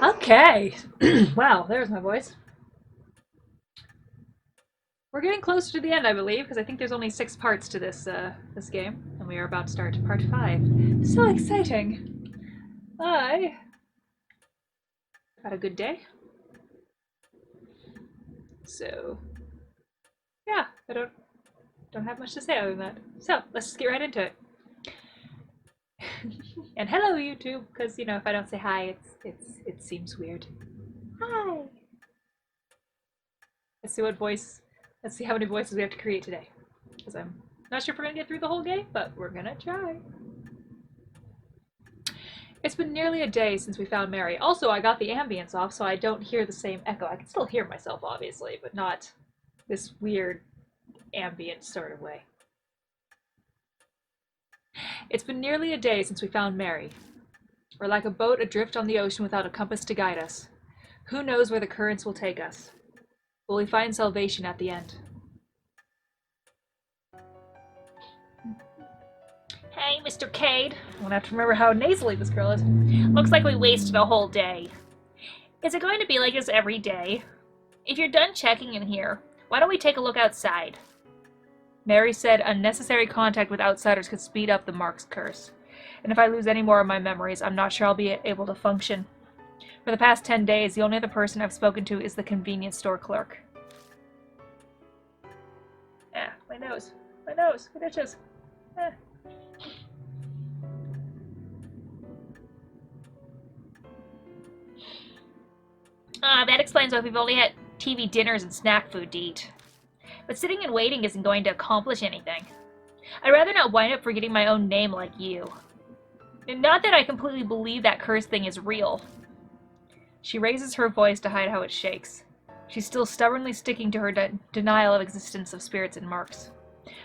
Okay. Wow, there's my voice. We're getting closer to the end, I believe, because I think there's only 6 parts to this game, and we are about to start part 5. So exciting! I had a good day, so yeah, I don't have much to say other than that. So let's just get right into it. And hello, YouTube, because if I don't say hi, it seems weird. Hi. Let's see what voice. Let's see how many voices we have to create today, because I'm not sure if we're gonna get through the whole game, but we're gonna try. It's been nearly a day since we found Mary. Also, I got the ambience off, so I don't hear the same echo. I can still hear myself, obviously, but not this weird ambient sort of way. It's been nearly a day since we found Mary. We're like a boat adrift on the ocean without a compass to guide us. Who knows where the currents will take us? Will we find salvation at the end? Hey, Mr. Cade. I'm gonna have to remember how nasally this girl is. Looks like we wasted a whole day. Is it going to be like this every day? If you're done checking in here, why don't we take a look outside? Mary said unnecessary contact with outsiders could speed up the Mark's curse. And if I lose any more of my memories, I'm not sure I'll be able to function. For the past 10 days, the only other person I've spoken to is the convenience store clerk. My nose. My nose. It itches. That explains why we've only had TV dinners and snack food to eat. But sitting and waiting isn't going to accomplish anything. I'd rather not wind up forgetting my own name like you. And not that I completely believe that curse thing is real. She raises her voice to hide how it shakes. She's still stubbornly sticking to her denial of existence of spirits and marks.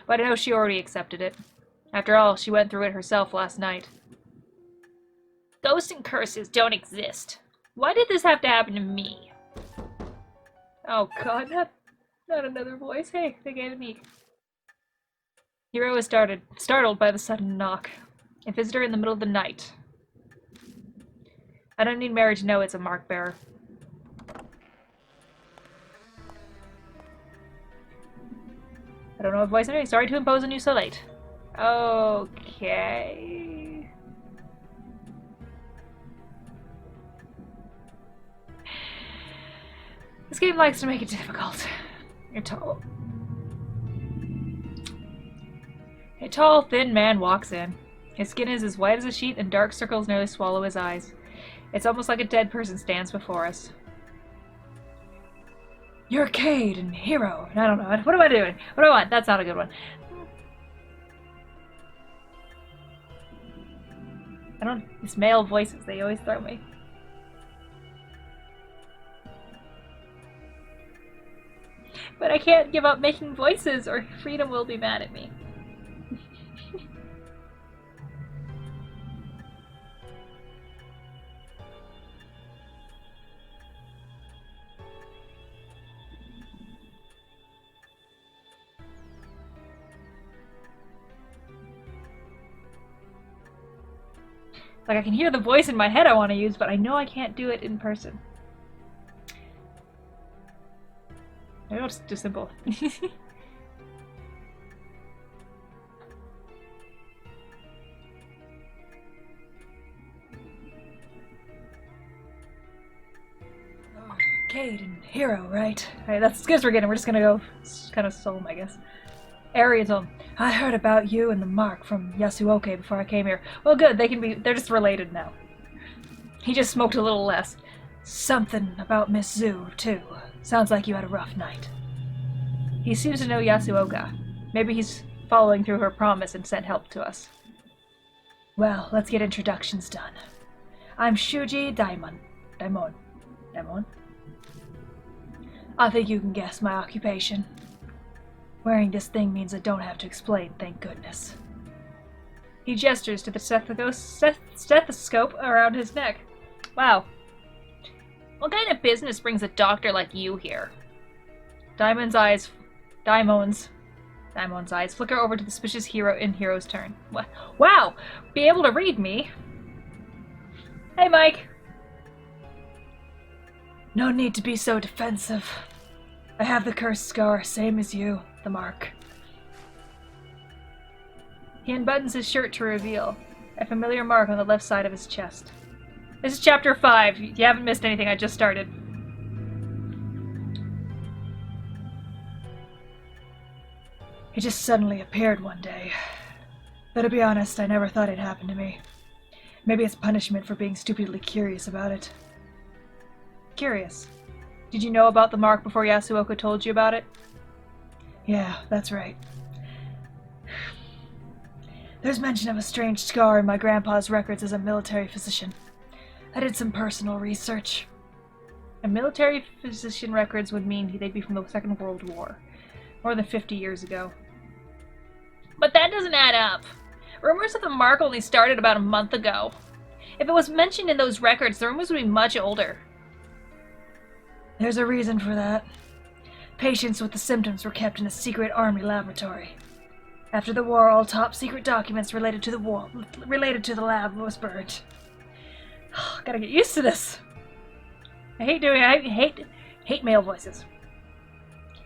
But I know she already accepted it. After all, she went through it herself last night. Ghosts and curses don't exist. Why did this have to happen to me? Oh god, not another voice. Hey, they gave it me. Hero is startled by the sudden knock. A visitor in the middle of the night. I don't need Mary to know it's a mark bearer. I don't know what voice I'm doing. Sorry to impose on you so late. Okay. This game likes to make it difficult. You're tall. A tall, thin man walks in. His skin is as white as a sheet and dark circles nearly swallow his eyes. It's almost like a dead person stands before us. You're Cade and Hero. I don't know. What am I doing? What do I want? That's not a good one. These male voices, they always throw me. But I can't give up making voices or Freedom will be mad at me. Like, I can hear the voice in my head I want to use, but I know I can't do it in person. Maybe I'll just do simple. Cade and Hero, right? Alright, that's as good as we're getting. We're just gonna go kind of solemn, I guess. Ariatom, I heard about you and the mark from Yasuoka before I came here. Well, good, they're just related now. He just smoked a little less. Something about Miss Zu, too. Sounds like you had a rough night. He seems to know Yasuoka. Maybe he's following through her promise and sent help to us. Well, let's get introductions done. I'm Shuji Daimon. Daimon? I think you can guess my occupation. Wearing this thing means I don't have to explain, thank goodness. He gestures to the stethoscope around his neck. Wow. What kind of business brings a doctor like you here? Daimon's eyes flicker over to the suspicious hero in Hero's turn. What? Wow! Be able to read me? Hey, Mike! No need to be so defensive. I have the cursed scar, same as you, the mark. He unbuttons his shirt to reveal a familiar mark on the left side of his chest. This is chapter 5. You haven't missed anything, I just started. It just suddenly appeared one day. But to be honest, I never thought it'd happen to me. Maybe it's punishment for being stupidly curious about it. Curious? Did you know about the mark before Yasuoka told you about it? Yeah, that's right. There's mention of a strange scar in my grandpa's records as a military physician. I did some personal research. And military physician records would mean they'd be from the Second World War. More than 50 years ago. But that doesn't add up. Rumors of the mark only started about a month ago. If it was mentioned in those records, the rumors would be much older. There's a reason for that. Patients with the symptoms were kept in a secret army laboratory. After the war, all top-secret documents related to the lab was burned. Gotta get used to this. I hate male voices.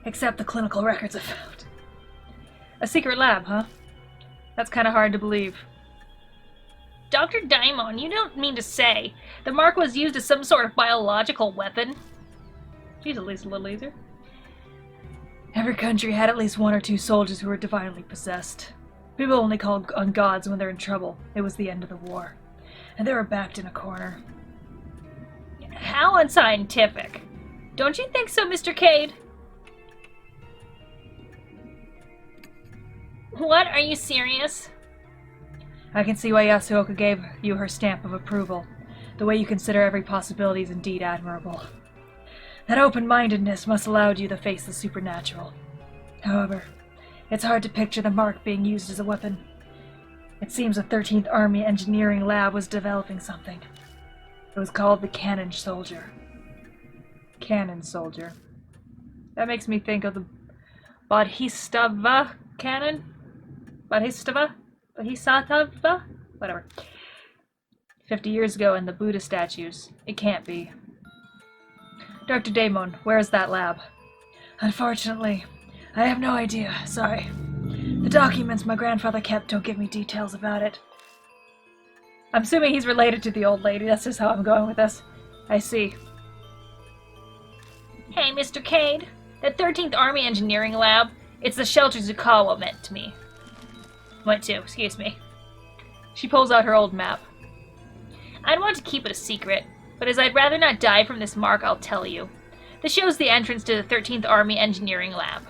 Except the clinical records I found. A secret lab, huh? That's kind of hard to believe. Dr. Daimon, you don't mean to say the mark was used as some sort of biological weapon? She's at least a little easier. Every country had at least 1 or 2 soldiers who were divinely possessed. People only called on gods when they're in trouble. It was the end of the war. And they were backed in a corner. How unscientific. Don't you think so, Mr. Cade? What? Are you serious? I can see why Yasuoka gave you her stamp of approval. The way you consider every possibility is indeed admirable. That open-mindedness must allow you to face the supernatural. However, it's hard to picture the mark being used as a weapon. It seems the 13th Army Engineering Lab was developing something. It was called the Kannon Soldier. Kannon Soldier. That makes me think of the Bodhisattva Cannon? Bodhisattva? Whatever. 50 years ago in the Buddha statues. It can't be. Dr. Daimon, where is that lab? Unfortunately, I have no idea. Sorry. The documents my grandfather kept don't give me details about it. I'm assuming he's related to the old lady. That's just how I'm going with this. I see. Hey, Mr. Cade. That 13th Army Engineering Lab, it's the shelter Zukawa went to, excuse me. She pulls out her old map. I'd want to keep it a secret, but as I'd rather not die from this mark, I'll tell you. This shows the entrance to the 13th Army Engineering Lab.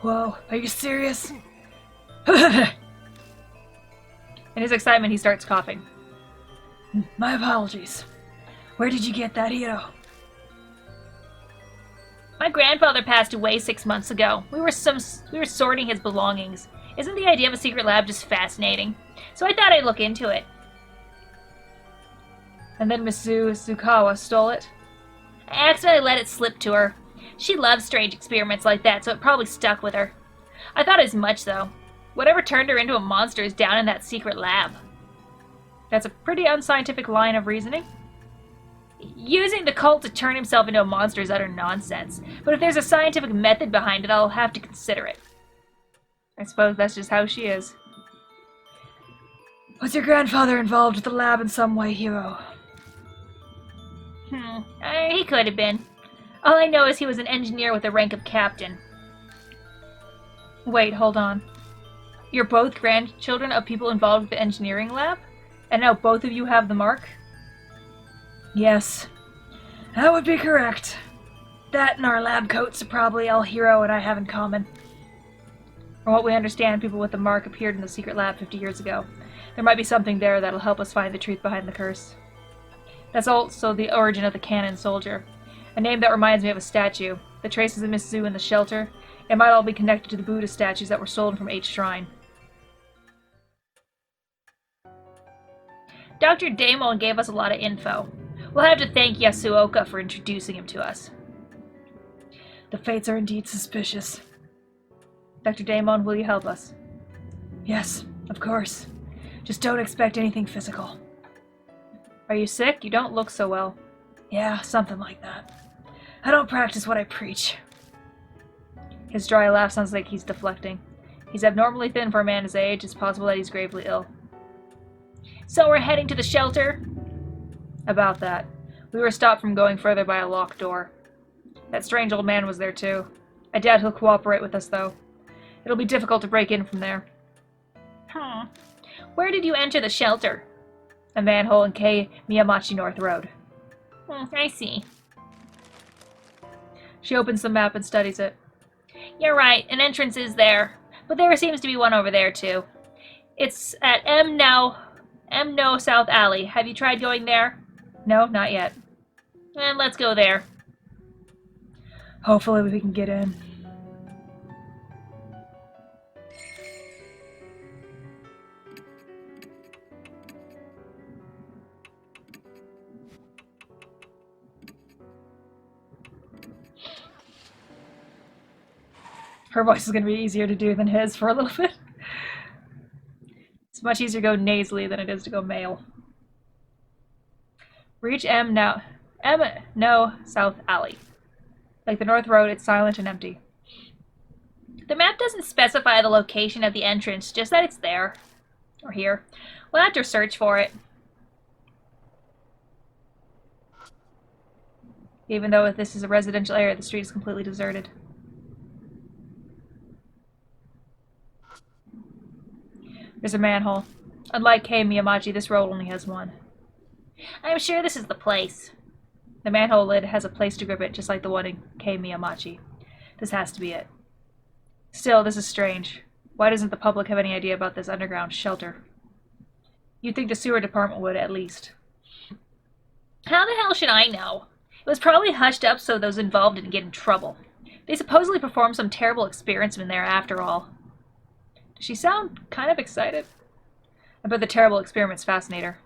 Whoa, are you serious? In his excitement, he starts coughing. My apologies. Where did you get that hero? My grandfather passed away 6 months ago. We were sorting his belongings. Isn't the idea of a secret lab just fascinating? So I thought I'd look into it. And then Miss Zukawa stole it? I accidentally let it slip to her. She loves strange experiments like that, so it probably stuck with her. I thought as much, though. Whatever turned her into a monster is down in that secret lab. That's a pretty unscientific line of reasoning. Using the cult to turn himself into a monster is utter nonsense, but if there's a scientific method behind it, I'll have to consider it. I suppose that's just how she is. Was your grandfather involved with the lab in some way, Hero? He could have been. All I know is he was an engineer with the rank of captain. Wait, hold on. You're both grandchildren of people involved with the engineering lab? And now both of you have the mark? Yes, that would be correct. That and our lab coats are probably all Hero and I have in common. From what we understand, people with the mark appeared in the secret lab 50 years ago. There might be something there that'll help us find the truth behind the curse. That's also the origin of the Kannon Soldier, a name that reminds me of a statue. The traces of Miss Zu in the shelter, it might all be connected to the Buddha statues that were stolen from H Shrine. Dr. Daimon gave us a lot of info. We'll have to thank Yasuoka for introducing him to us. The fates are indeed suspicious. Dr. Daimon, will you help us? Yes, of course. Just don't expect anything physical. Are you sick? You don't look so well. Yeah, something like that. I don't practice what I preach. His dry laugh sounds like he's deflecting. He's abnormally thin for a man his age. It's possible that he's gravely ill. So we're heading to the shelter? About that. We were stopped from going further by a locked door. That strange old man was there too. I doubt he'll cooperate with us, though. It'll be difficult to break in from there. Where did you enter the shelter? A manhole in K. Miyamachi North Road. I see. She opens the map and studies it. You're right, an entrance is there. But there seems to be one over there, too. It's at No South Alley. Have you tried going there? No, not yet. Then let's go there. Hopefully we can get in. Her voice is going to be easier to do than his for a little bit. It's much easier to go nasally than it is to go male. Reach No South Alley. Like the North Road, it's silent and empty. The map doesn't specify the location of the entrance, just that it's there. Or here. We'll have to search for it. Even though this is a residential area, the street is completely deserted. There's a manhole. Unlike K. Miyamachi, this road only has one. I'm sure this is the place. The manhole lid has a place to grip it, just like the one in K. Miyamachi. This has to be it. Still, this is strange. Why doesn't the public have any idea about this underground shelter? You'd think the sewer department would, at least. How the hell should I know? It was probably hushed up so those involved didn't get in trouble. They supposedly performed some terrible experiment there after all. Does she sound kind of excited? I bet the terrible experiments fascinate her.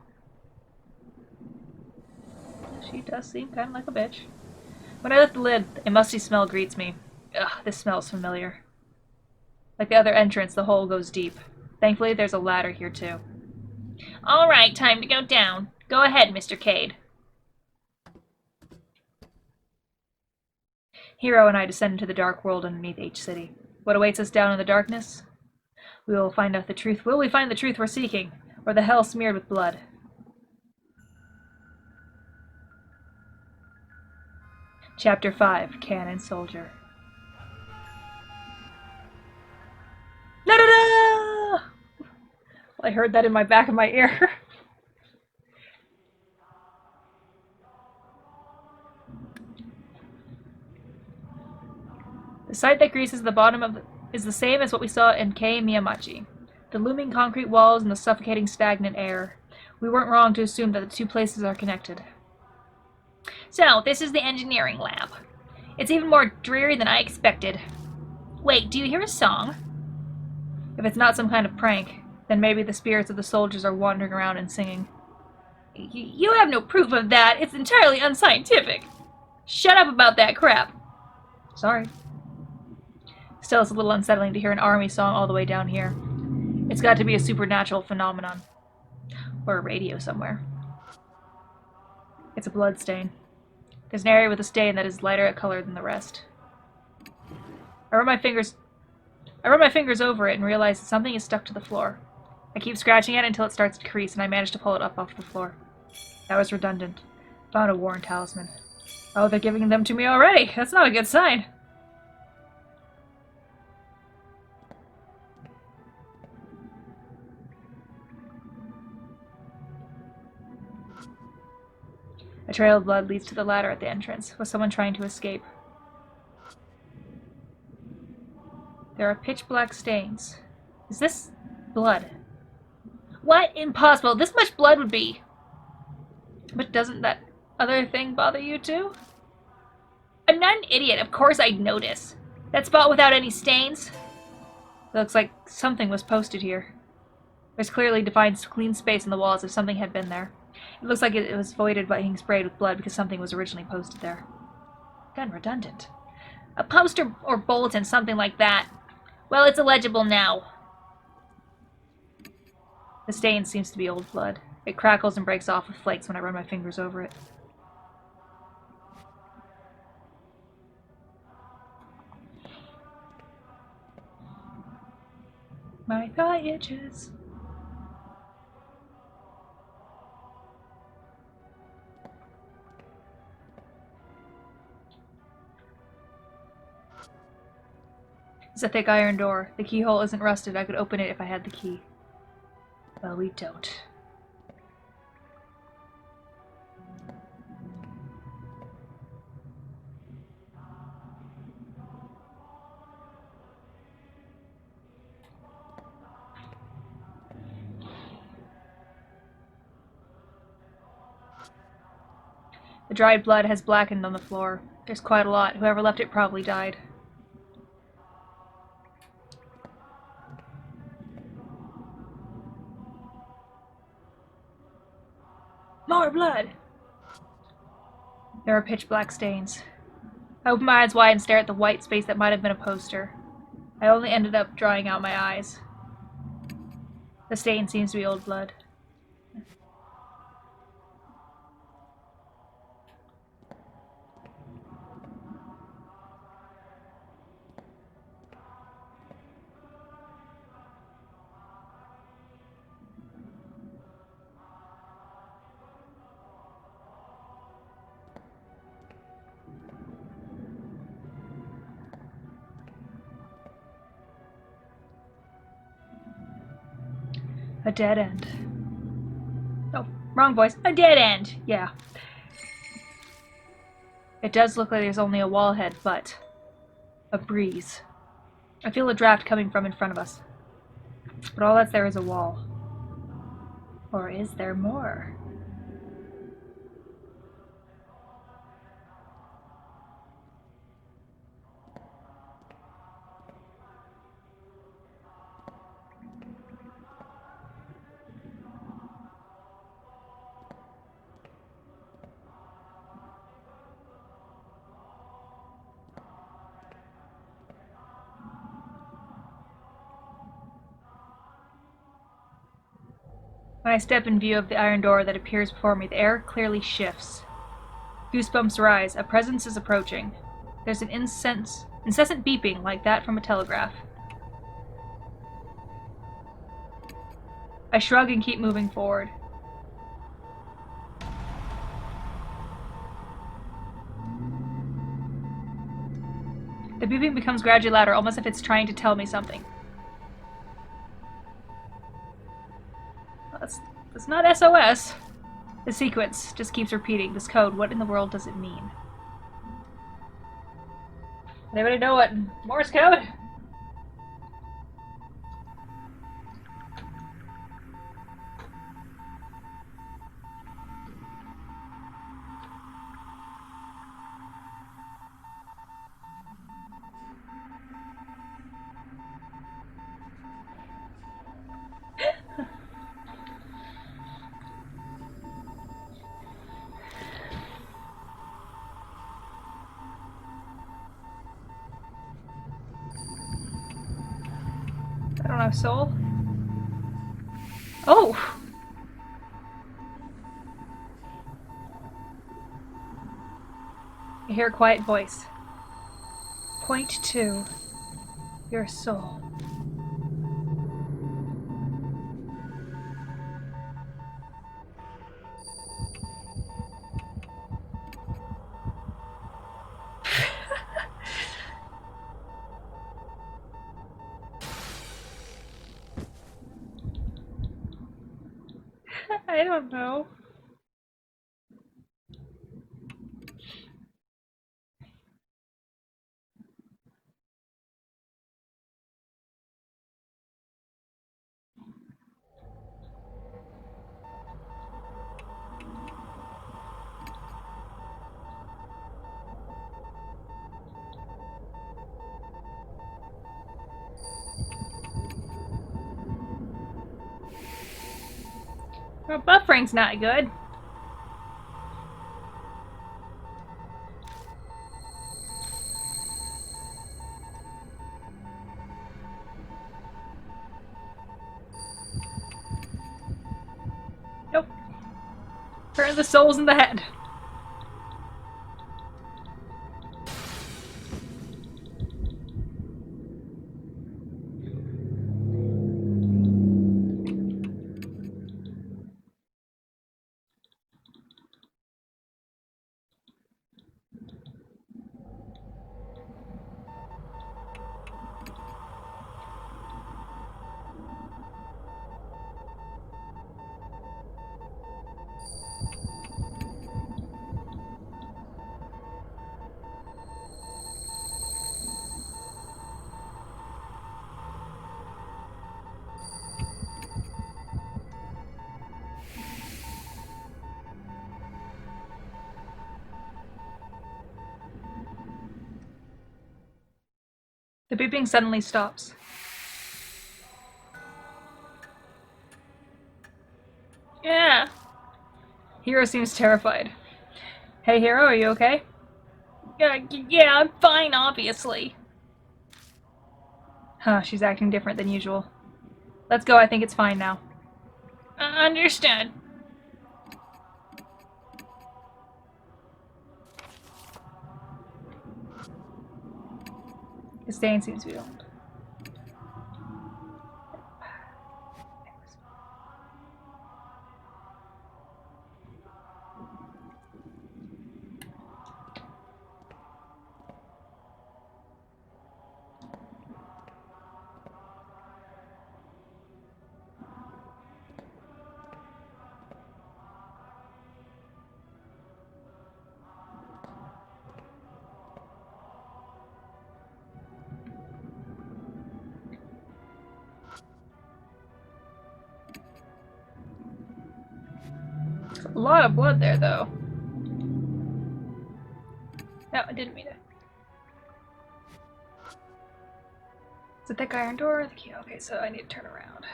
She does seem kind of like a bitch. When I lift the lid, a musty smell greets me. Ugh, this smells familiar. Like the other entrance, the hole goes deep. Thankfully, there's a ladder here, too. All right, time to go down. Go ahead, Mr. Cade. Hiro and I descend into the dark world underneath H-City. What awaits us down in the darkness? We will find out the truth. Will we find the truth we're seeking? Or the hell smeared with blood? Chapter 5, Kannon Soldier. No! I heard that in my back of my ear. The sight that greases the bottom is the same as what we saw in K. Miyamachi. The looming concrete walls and the suffocating stagnant air. We weren't wrong to assume that the two places are connected. So, this is the engineering lab. It's even more dreary than I expected. Wait, do you hear a song? If it's not some kind of prank, then maybe the spirits of the soldiers are wandering around and singing. You have no proof of that. It's entirely unscientific. Shut up about that crap. Sorry. Still, it's a little unsettling to hear an army song all the way down here. It's got to be a supernatural phenomenon. Or a radio somewhere. It's a blood stain. There's an area with a stain that is lighter at color than the rest. I run my fingers over it and realize that something is stuck to the floor. I keep scratching at it until it starts to crease, and I manage to pull it up off the floor. That was redundant. Found a worn talisman. Oh, they're giving them to me already! That's not a good sign! A trail of blood leads to the ladder at the entrance. Was someone trying to escape? There are pitch-black stains. Is this blood? What? Impossible! This much blood would be... But doesn't that other thing bother you too? I'm not an idiot. Of course I'd notice. That spot without any stains? It looks like something was posted here. There's clearly defined clean space in the walls if something had been there. It looks like it was voided by being sprayed with blood because something was originally posted there. Again, redundant. A poster or bulletin, something like that. Well, it's illegible now. The stain seems to be old blood. It crackles and breaks off with flakes when I run my fingers over it. My thigh itches. It's a thick iron door. The keyhole isn't rusted. I could open it if I had the key. Well, we don't. The dried blood has blackened on the floor. There's quite a lot. Whoever left it probably died. More blood! There are pitch black stains. I open my eyes wide and stare at the white space that might have been a poster. I only ended up drying out my eyes. The stain seems to be old blood. A dead end. Oh, wrong voice. A dead end! Yeah. It does look like there's only a wall ahead, but a breeze. I feel a draft coming from in front of us. But all that's there is a wall. Or is there more? When I step in view of the iron door that appears before me, the air clearly shifts. Goosebumps rise. A presence is approaching. There's an incessant beeping like that from a telegraph. I shrug and keep moving forward. The beeping becomes gradually louder, almost if it's trying to tell me something. That's not SOS. The sequence just keeps repeating. This code, what in the world does it mean? Anybody know what Morse code? I don't have soul. Oh! I hear a quiet voice. Point to your soul. I don't know. Well, buffering's not good. Nope. Turn the souls in the head. The beeping suddenly stops. Yeah. Hero seems terrified. Hey, Hero, are you okay? Yeah, I'm fine, obviously. Huh, she's acting different than usual. Let's go, I think it's fine now. Understood. The stain seems to be old. A lot of blood there, though. No, I didn't mean it. It's a thick iron door. The key. Okay, so I need to turn around.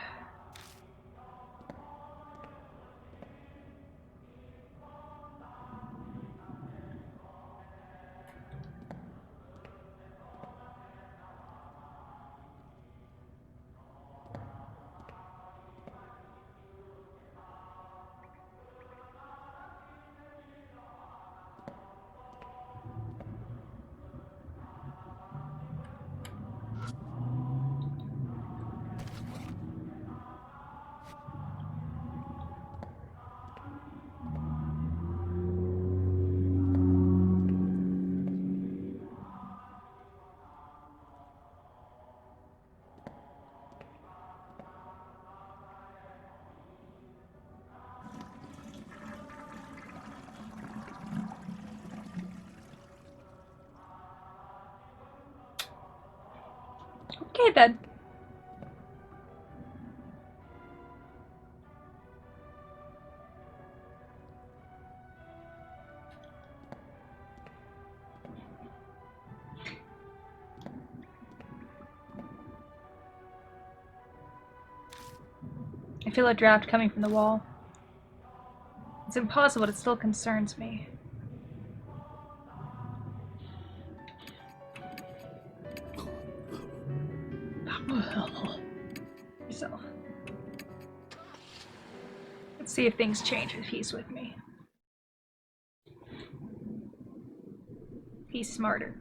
Okay, then. I feel a draft coming from the wall. It's impossible, but it still concerns me. Yourself. Let's see if things change if he's with me. He's smarter.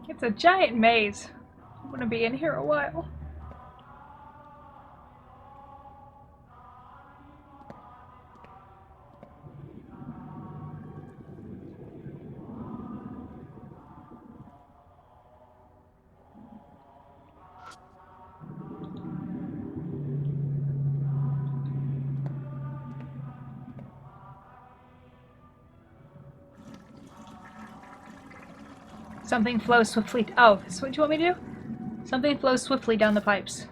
It's a giant maze. I'm gonna be in here a while. Something flows swiftly. Oh, this is what you want me to do? Something flows swiftly down the pipes.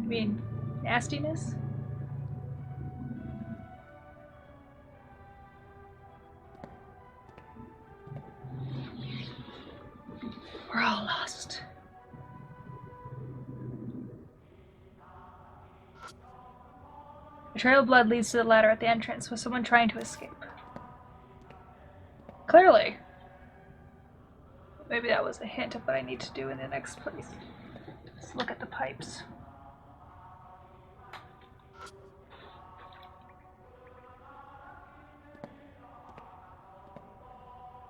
I mean, nastiness? We're all lost. A trail of blood leads to the ladder at the entrance, with someone trying to escape. Clearly. Maybe that was a hint of what I need to do in the next place. Let's look at the pipes.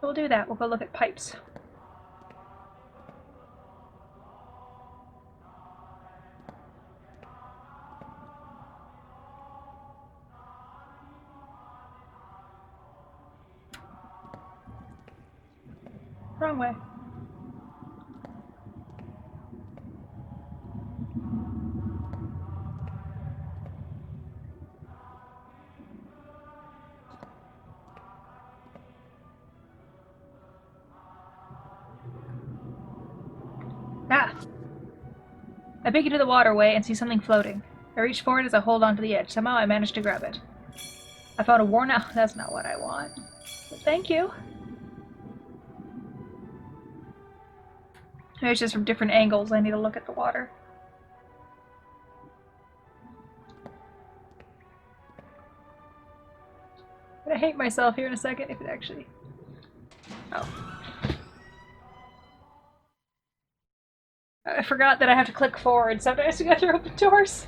We'll do that. We'll go look at pipes. Wrong way. Ah! I peek into the waterway and see something floating. I reach forward as I hold onto the edge. Somehow I manage to grab it. I found a worn out. That's not what I want. But thank you. Maybe it's just from different angles. I need to look at the water. I'm gonna hate myself here in a second if it actually. Oh. I forgot that I have to click forward. Sometimes you have to open doors.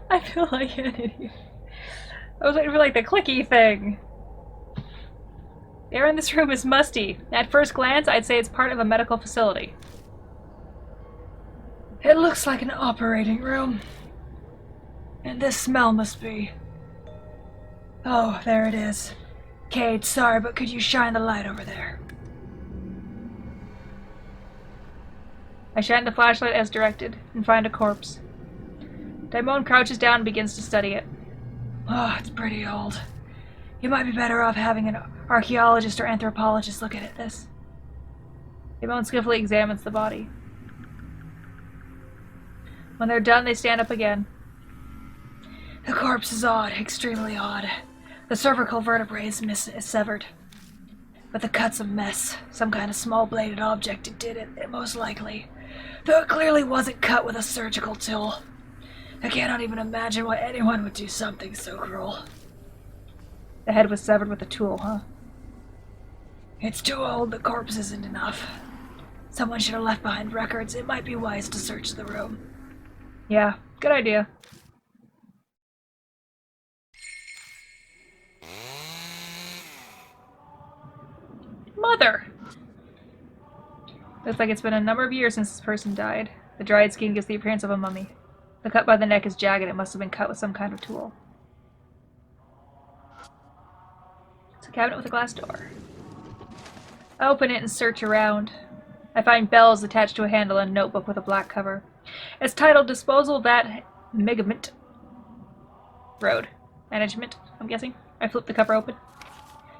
I feel like an idiot. I was waiting for like the clicky thing. The air in this room is musty. At first glance, I'd say it's part of a medical facility. It looks like an operating room. And this smell must be... Oh, there it is. Cade, sorry, but could you shine the light over there? I shine the flashlight as directed, and find a corpse. Daimon crouches down and begins to study it. Oh, it's pretty old. You might be better off having an archaeologist or anthropologist look at this. Daimon skillfully examines the body. When they're done, they stand up again. The corpse is odd, extremely odd. The cervical vertebrae is severed. But the cut's a mess. Some kind of small-bladed object did it, most likely. Though it clearly wasn't cut with a surgical tool. I cannot even imagine why anyone would do something so cruel. The head was severed with a tool, huh? It's too old, the corpse isn't enough. Someone should have left behind records. It might be wise to search the room. Yeah, good idea. Mother! Looks like it's been a number of years since this person died. The dried skin gives the appearance of a mummy. The cut by the neck is jagged. It must have been cut with some kind of tool. It's a cabinet with a glass door. I open it and search around. I find bells attached to a handle and a notebook with a black cover. It's titled Disposal Vat Megament Road. Management, I'm guessing. I flip the cover open.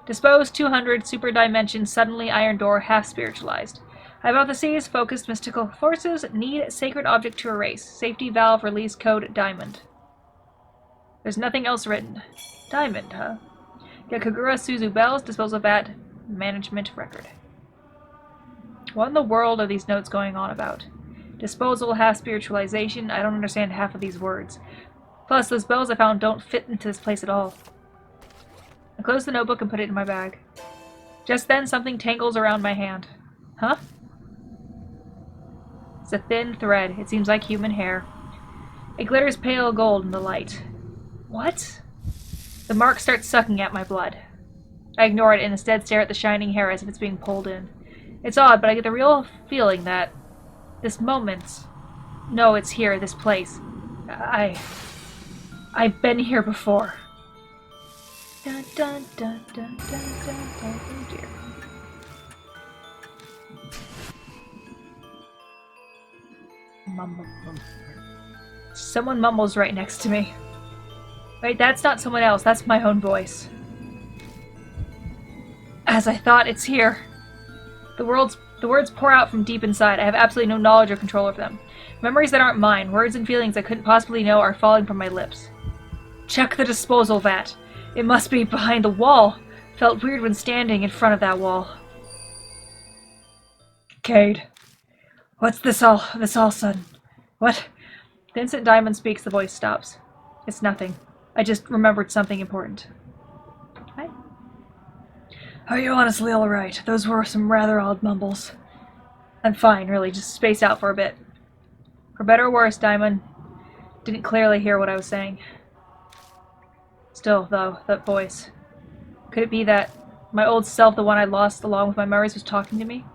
Dispose 200 super dimension suddenly iron door half spiritualized. Hypotheses, focused mystical forces, need sacred object to erase. Safety valve release code diamond. There's nothing else written. Diamond, huh? Yakagura Suzu bells, disposal vat management record. What in the world are these notes going on about? Disposal, half spiritualization. I don't understand half of these words. Plus, those bells I found don't fit into this place at all. I close the notebook and put it in my bag. Just then, something tangles around my hand. Huh? It's a thin thread. It seems like human hair. It glitters pale gold in the light. What? The mark starts sucking at my blood. I ignore it and instead stare at the shining hair as if it's being pulled in. It's odd, but I get the real feeling that this moment... No, it's here, this place. I've been here before. Dun dun dun dun dun dun dun. Oh dear. Mumble. Someone mumbles right next to me. Wait, that's not someone else, that's my own voice. As I thought, it's here. The words pour out from deep inside. I have absolutely no knowledge or control of them. Memories that aren't mine, words and feelings I couldn't possibly know are falling from my lips. Check the disposal vat. It must be behind the wall. Felt weird when standing in front of that wall. Cade. What's this all sudden? What? The instant Diamond speaks, the voice stops. It's nothing. I just remembered something important. Hi. Are you honestly alright? Those were some rather odd mumbles. I'm fine, really. Just space out for a bit. For better or worse, Diamond didn't clearly hear what I was saying. Still, though, that voice. Could it be that my old self, the one I lost along with my memories, was talking to me?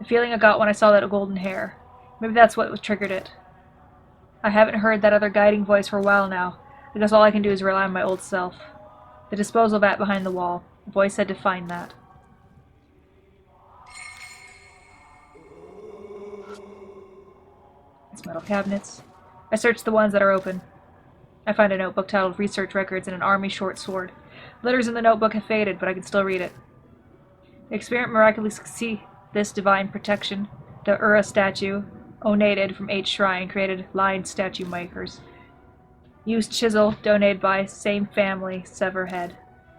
The feeling I got when I saw that golden hair. Maybe that's what triggered it. I haven't heard that other guiding voice for a while now. I guess all I can do is rely on my old self. The disposal vat behind the wall. The voice said to find that. It's metal cabinets. I search the ones that are open. I find a notebook titled Research Records and an army short sword. Letters in the notebook have faded, but I can still read it. The experiment miraculously see this divine protection. The Ura statue, onated from H Shrine, created line statue makers. Used chisel, donated by same family, sever head.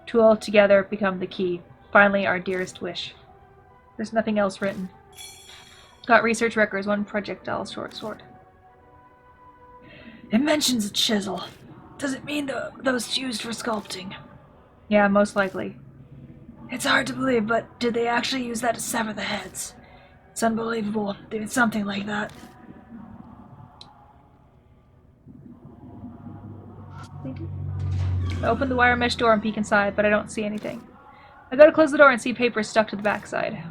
Tool together become the key. Finally, our dearest wish. There's nothing else written. Got research records, one projectile short sword. It mentions a chisel. Does it mean those used for sculpting? Yeah, most likely. It's hard to believe, but did they actually use that to sever the heads? It's unbelievable. They did something like that. I open the wire mesh door and peek inside, but I don't see anything. I go to close the door and see papers stuck to the backside.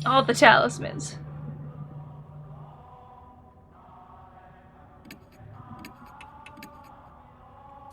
All the talismans.